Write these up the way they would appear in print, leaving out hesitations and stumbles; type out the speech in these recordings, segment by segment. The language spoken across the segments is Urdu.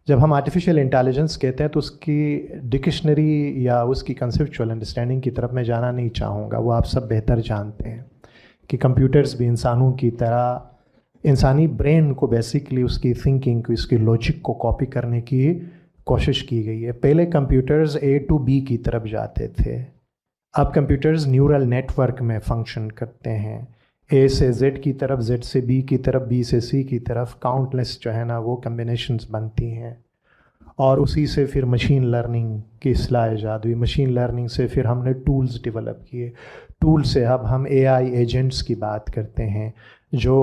جب ہم آرٹیفیشیل انٹیلیجنس کہتے ہیں تو اس کی ڈکشنری یا اس کی کنسیپچول انڈرسٹینڈنگ کی طرف میں جانا نہیں چاہوں گا. وہ آپ سب بہتر جانتے ہیں کہ کمپیوٹرز بھی انسانوں کی طرح انسانی برین کو بیسکلی اس کی تھنکنگ کو، اس کی لاجک کو کاپی کرنے کی کوشش کی گئی ہے. پہلے کمپیوٹرز اے ٹو بی کی طرف جاتے تھے، اب کمپیوٹرز نیورل نیٹ ورک میں فنکشن کرتے ہیں. اے سے زیڈ کی طرف، زیڈ سے بی کی طرف، بی سے سی کی طرف کاؤنٹلیس جو ہے نا وہ کمبینیشنز بنتی ہیں، اور اسی سے پھر مشین لرننگ کی اصطلاح ایجاد ہوئی. مشین لرننگ سے پھر ہم نے ٹولز ڈیولپ کیے. ٹول سے اب ہم اے آئی ایجنٹس کی بات کرتے ہیں جو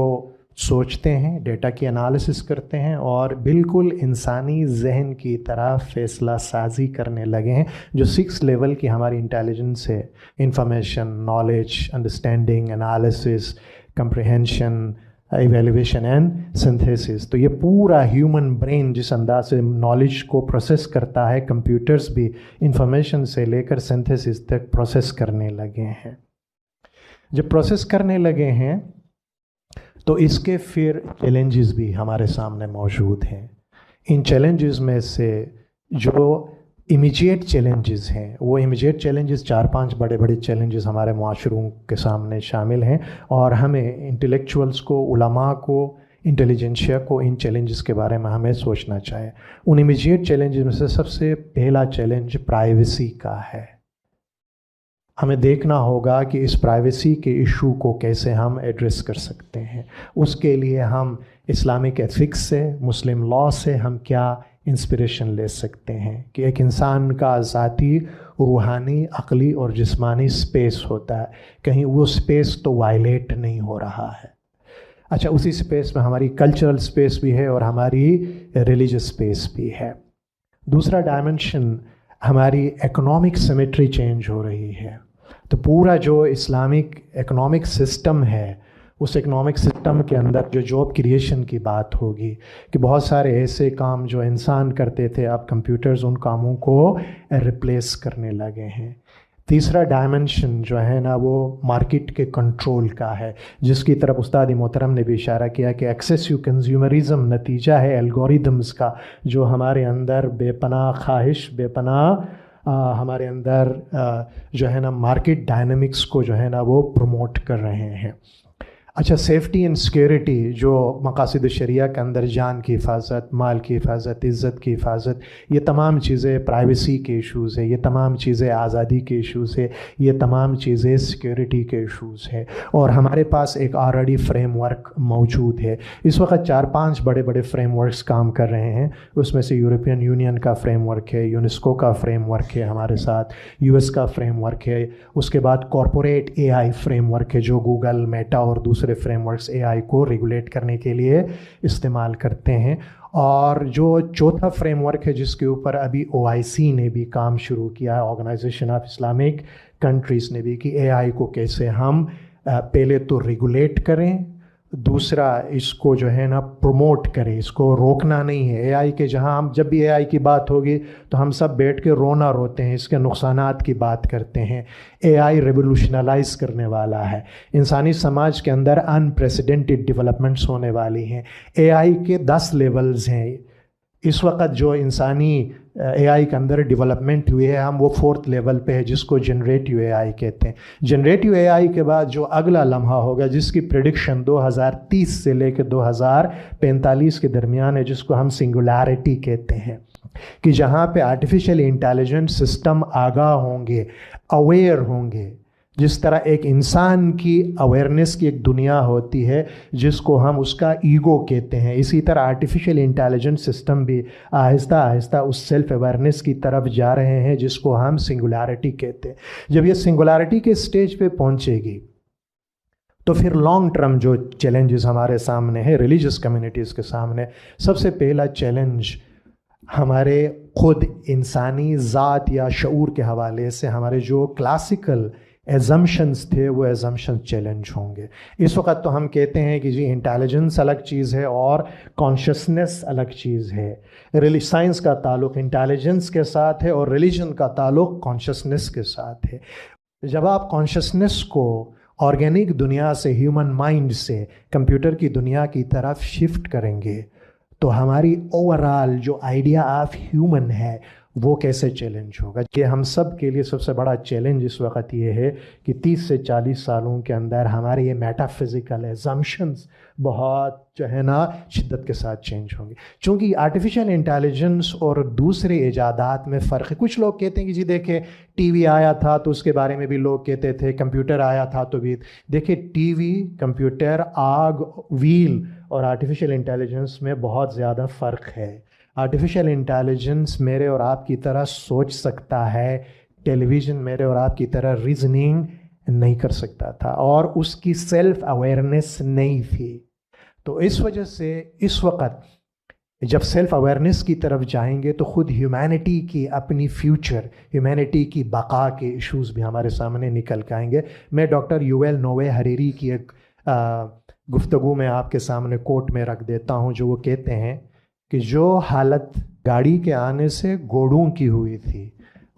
سوچتے ہیں، ڈیٹا کی انالیسس کرتے ہیں اور بالکل انسانی ذہن کی طرح فیصلہ سازی کرنے لگے ہیں، جو 6 لیول کی ہماری انٹیلیجنس ہے: information, knowledge, understanding, analysis, comprehension, evaluation and synthesis. تو یہ پورا ہیومن برین جس انداز سے نالج کو پروسیس کرتا ہے، کمپیوٹرز بھی انفارمیشن سے لے کر سنتھیسس تک پروسیس کرنے لگے ہیں. جب پروسیس کرنے لگے ہیں تو اس کے پھر چیلنجز بھی ہمارے سامنے موجود ہیں. ان چیلنجز میں سے جو امیجیٹ چیلنجز ہیں، وہ امیجیٹ چیلنجز 4-5 بڑے بڑے چیلنجز ہمارے معاشروں کے سامنے شامل ہیں، اور ہمیں انٹلیکچوئلس کو، علماء کو، انٹیلیجنشیا کو ان چیلنجز کے بارے میں ہمیں سوچنا چاہیے. ان امیجیٹ چیلنجز میں سے سب سے پہلا چیلنج پرائیویسی کا ہے. ہمیں دیکھنا ہوگا کہ اس پرائیویسی کے ایشو کو کیسے ہم ایڈریس کر سکتے ہیں. اس کے لیے ہم اسلامک ایتھکس سے، مسلم لاء سے ہم کیا انسپریشن لے سکتے ہیں کہ ایک انسان کا ذاتی، روحانی، عقلی اور جسمانی سپیس ہوتا ہے، کہیں وہ سپیس تو وائلیٹ نہیں ہو رہا ہے. اچھا، اسی سپیس میں ہماری کلچرل سپیس بھی ہے اور ہماری ریلیجس سپیس بھی ہے. دوسرا ڈائمنشن، ہماری اکنامک سیمیٹری چینج ہو رہی ہے. تو پورا جو اسلامک اکنامک سسٹم ہے، اس اکنامک سسٹم کے اندر جو جاب کریشن کی بات ہوگی کہ بہت سارے ایسے کام جو انسان کرتے تھے، اب کمپیوٹرز ان کاموں کو ریپلیس کرنے لگے ہیں. تیسرا ڈائمنشن جو ہے نا وہ مارکیٹ کے کنٹرول کا ہے، جس کی طرف استاد محترم نے بھی اشارہ کیا کہ ایکسیسو کنزیومرزم نتیجہ ہے الگوریدمز کا، جو ہمارے اندر بے پناہ خواہش، بے پناہ ہمارے اندر جو ہے نا مارکیٹ ڈائنامکس کو جو ہے نا وہ پروموٹ کر رہے ہیں. اچھا، سیفٹی اینڈ سیکیورٹی، جو مقاصد شریعہ کے اندر جان کی حفاظت، مال کی حفاظت، عزت کی حفاظت، یہ تمام چیزیں پرائیویسی کے ایشوز ہیں، یہ تمام چیزیں آزادی کے ایشوز ہیں، یہ تمام چیزیں سیکیورٹی کے ایشوز ہیں. اور ہمارے پاس ایک آلریڈی فریم ورک موجود ہے. اس وقت 4-5 بڑے بڑے فریم ورکس کام کر رہے ہیں. اس میں سے یورپین یونین کا فریم ورک ہے، یونیسکو کا فریم ورک ہے ہمارے ساتھ، یو ایس کا فریم ورک ہے. اس کے بعد کارپوریٹ اے آئی فریم ورک ہے، جو گوگل، میٹا اور دوسرے فریم ورکس اے آئی کو ریگولیٹ کرنے کے لیے استعمال کرتے ہیں. اور جو چوتھا فریم ورک ہے جس کے اوپر ابھی OIC نے بھی کام شروع کیا ہے، آرگنائزیشن آف اسلامک کنٹریز نے بھی، کہ اے آئی کو کیسے ہم پہلے تو ریگولیٹ کریں، دوسرا اس کو جو ہے نا پروموٹ کریں، اس کو روکنا نہیں ہے. اے آئی کے جہاں ہم جب بھی اے آئی کی بات ہوگی تو ہم سب بیٹھ کے رونا روتے ہیں، اس کے نقصانات کی بات کرتے ہیں. اے آئی ریولوشنلائز کرنے والا ہے، انسانی سماج کے اندر انپریسیڈنٹڈ ڈیولپمنٹس ہونے والی ہیں. اے آئی کے 10 لیولز ہیں اس وقت جو انسانی اے آئی کے اندر ڈیولپمنٹ ہوئی ہے. ہم وہ 4تھ لیول پہ ہے جس کو جنریٹیو اے آئی کہتے ہیں. جنریٹیو اے آئی کے بعد جو اگلا لمحہ ہوگا، جس کی پریڈکشن 2030 سے لے کے 2045 کے درمیان ہے، جس کو ہم سنگولیرٹی کہتے ہیں، کہ جہاں پہ آرٹیفیشیل انٹیلیجنٹ سسٹم آگاہ ہوں گے، اویئر ہوں گے. جس طرح ایک انسان کی اویئرنیس کی ایک دنیا ہوتی ہے جس کو ہم اس کا ایگو کہتے ہیں، اسی طرح آرٹیفیشیل انٹیلیجنٹ سسٹم بھی آہستہ آہستہ اس سیلف اویئرنیس کی طرف جا رہے ہیں جس کو ہم سنگولیرٹی کہتے ہیں. جب یہ سنگولیرٹی کے سٹیج پہ پہنچے گی تو پھر لانگ ٹرم جو چیلنجز ہمارے سامنے ہیں ریلیجس کمیونٹیز کے سامنے، سب سے پہلا چیلنج ہمارے خود انسانی ذات یا شعور کے حوالے سے ہمارے جو کلاسیکل ایزمپشنز تھے وہ ایزمپشن چیلنج ہوں گے. اس وقت تو ہم کہتے ہیں کہ جی انٹیلیجنس الگ چیز ہے اور کانشیسنس الگ چیز ہے. سائنس کا تعلق انٹیلیجنس کے ساتھ ہے اور ریلیجن کا تعلق کانشیسنس کے ساتھ ہے. جب آپ کانشیسنس کو آرگینک دنیا سے، ہیومن مائنڈ سے کمپیوٹر کی دنیا کی طرف شفٹ کریں گے تو ہماری اوورال جو آئیڈیا آف ہیومن ہے وہ کیسے چیلنج ہوگا. کہ ہم سب کے لیے سب سے بڑا چیلنج اس وقت یہ ہے کہ 30 سے 40 سالوں کے اندر ہمارے یہ میٹا فزیکل ایزمپشنز بہت جو ہے نا شدت کے ساتھ چینج ہوں گے. چونکہ آرٹیفیشل انٹیلیجنس اور دوسرے ایجادات میں فرق ہے. کچھ لوگ کہتے ہیں کہ جی دیکھیں ٹی وی آیا تھا تو اس کے بارے میں بھی لوگ کہتے تھے, کمپیوٹر آیا تھا تو بھی. دیکھیں ٹی وی, کمپیوٹر, آگ, ویل اور آرٹیفیشل انٹیلیجنس میں بہت زیادہ فرق ہے. آرٹیفیشل انٹیلیجنس میرے اور آپ کی طرح سوچ سکتا ہے, ٹیلی ویژن میرے اور آپ کی طرح ریزننگ نہیں کر سکتا تھا, اور اس کی سیلف اویئرنیس نہیں تھی. تو اس وجہ سے اس وقت جب سیلف اویئرنیس کی طرف جائیں گے تو خود ہیومینٹی کی اپنی فیوچر, ہیومینٹی کی بقا کے ایشوز بھی ہمارے سامنے نکل کے آئیں گے. میں ڈاکٹر یوول نوے ہریری کی ایک گفتگو میں آپ کے سامنے کوٹ میں رکھ دیتا ہوں, جو وہ کہتے ہیں کہ جو حالت گاڑی کے آنے سے گھوڑوں کی ہوئی تھی,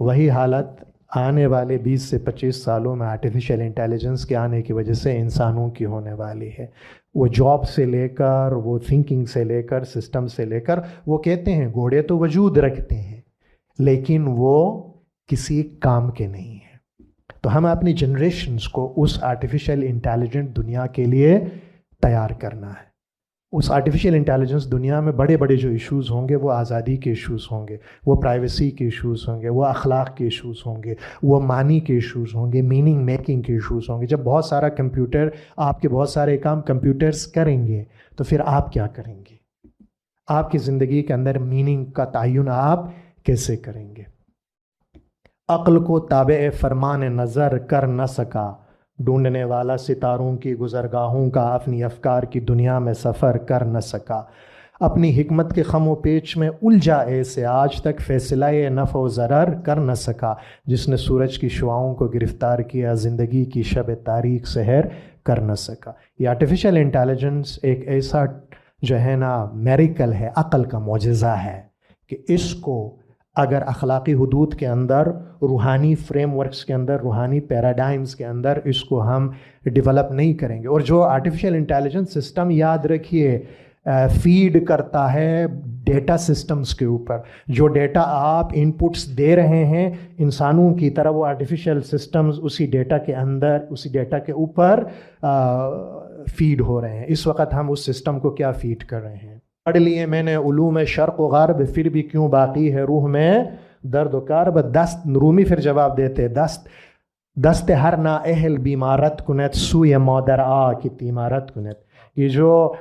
وہی حالت آنے والے 20 سے 25 سالوں میں آرٹیفیشل انٹیلیجنس کے آنے کی وجہ سے انسانوں کی ہونے والی ہے. وہ جاب سے لے کر, وہ تھنکنگ سے لے کر, سسٹم سے لے کر, وہ کہتے ہیں گھوڑے تو وجود رکھتے ہیں لیکن وہ کسی کام کے نہیں ہیں. تو ہمیں اپنی جنریشنز کو اس آرٹیفیشل انٹیلیجنٹ دنیا کے لیے تیار کرنا ہے. اس آرٹیفیشل انٹیلیجنس دنیا میں بڑے بڑے جو ایشوز ہوں گے وہ آزادی کے ایشوز ہوں گے, وہ پرائیویسی کے ایشوز ہوں گے, وہ اخلاق کے ایشوز ہوں گے, وہ معنی کے ایشوز ہوں گے, میننگ میکنگ کے ایشوز ہوں گے. جب بہت سارا کمپیوٹر, آپ کے بہت سارے کام کمپیوٹرز کریں گے تو پھر آپ کیا کریں گے؟ آپ کی زندگی کے اندر میننگ کا تعین آپ کیسے کریں گے؟ عقل کو تابع فرمان نظر کر نہ سکا, ڈھونڈنے والا ستاروں کی گزرگاہوں کا اپنی افکار کی دنیا میں سفر کر نہ سکا. اپنی حکمت کے خم و پیچ میں الجھا ایسے آج تک فیصلہ نفع و ضرر کر نہ سکا. جس نے سورج کی شعاؤں کو گرفتار کیا, زندگی کی شب تاریک سحر کر نہ سکا. یہ آرٹیفیشل انٹیلیجنس ایک ایسا جو ہے نا میریکل ہے, عقل کا معجزہ ہے کہ اس کو اگر اخلاقی حدود کے اندر, روحانی فریم ورکس کے اندر, روحانی پیراڈائمز کے اندر اس کو ہم ڈیولپ نہیں کریں گے. اور جو آرٹیفیشل انٹیلیجنس سسٹم, یاد رکھیے, فیڈ کرتا ہے ڈیٹا سسٹمز کے اوپر. جو ڈیٹا آپ ان پٹس دے رہے ہیں انسانوں کی طرح, وہ آرٹیفیشل سسٹمز اسی ڈیٹا کے اندر, اسی ڈیٹا کے اوپر فیڈ ہو رہے ہیں. اس وقت ہم اس سسٹم کو کیا فیڈ کر رہے ہیں؟ پڑھ لیے میں نے علوم شرق و غرب, پھر بھی کیوں باقی ہے روح میں درد و کرب. دست رومی پھر جواب دیتے, دست ہر نا اہل بیمارت کنت, سوی مادر آ کی تیمارت کنت. یہ جو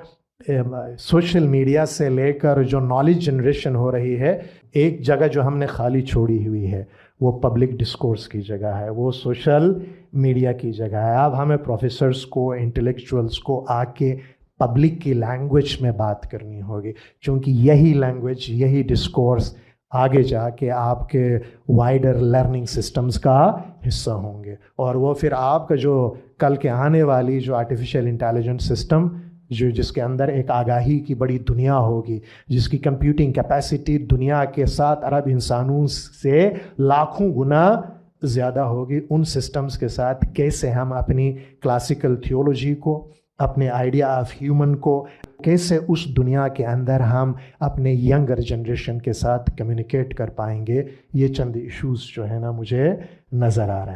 سوشل میڈیا سے لے کر جو نالج جنریشن ہو رہی ہے, ایک جگہ جو ہم نے خالی چھوڑی ہوئی ہے وہ پبلک ڈسکورس کی جگہ ہے, وہ سوشل میڈیا کی جگہ ہے. اب ہمیں پروفیسرز کو, انٹلیکچوئلس کو آ کے پبلک کی لینگویج میں بات کرنی ہوگی, چونکہ یہی لینگویج, یہی ڈسکورس آگے جا کے آپ کے وائڈر لرننگ سسٹمز کا حصہ ہوں گے. اور وہ پھر آپ کا جو کل کے آنے والی جو آرٹیفیشل انٹیلیجنٹ سسٹم, جس کے اندر ایک آگاہی کی بڑی دنیا ہوگی, جس کی کمپیوٹنگ کیپیسٹی دنیا کے 7 ارب انسانوں سے لاکھوں گنا زیادہ ہوگی, ان سسٹمز کے ساتھ کیسے ہم اپنی کلاسیکل تھیولوجی کو, اپنے آئیڈیا آف ہیومن کو, کیسے اس دنیا کے اندر ہم اپنے ینگر جنریشن کے ساتھ کمیونیکیٹ کر پائیں گے. یہ چند ایشوز جو ہے نا مجھے نظر آ رہے ہیں.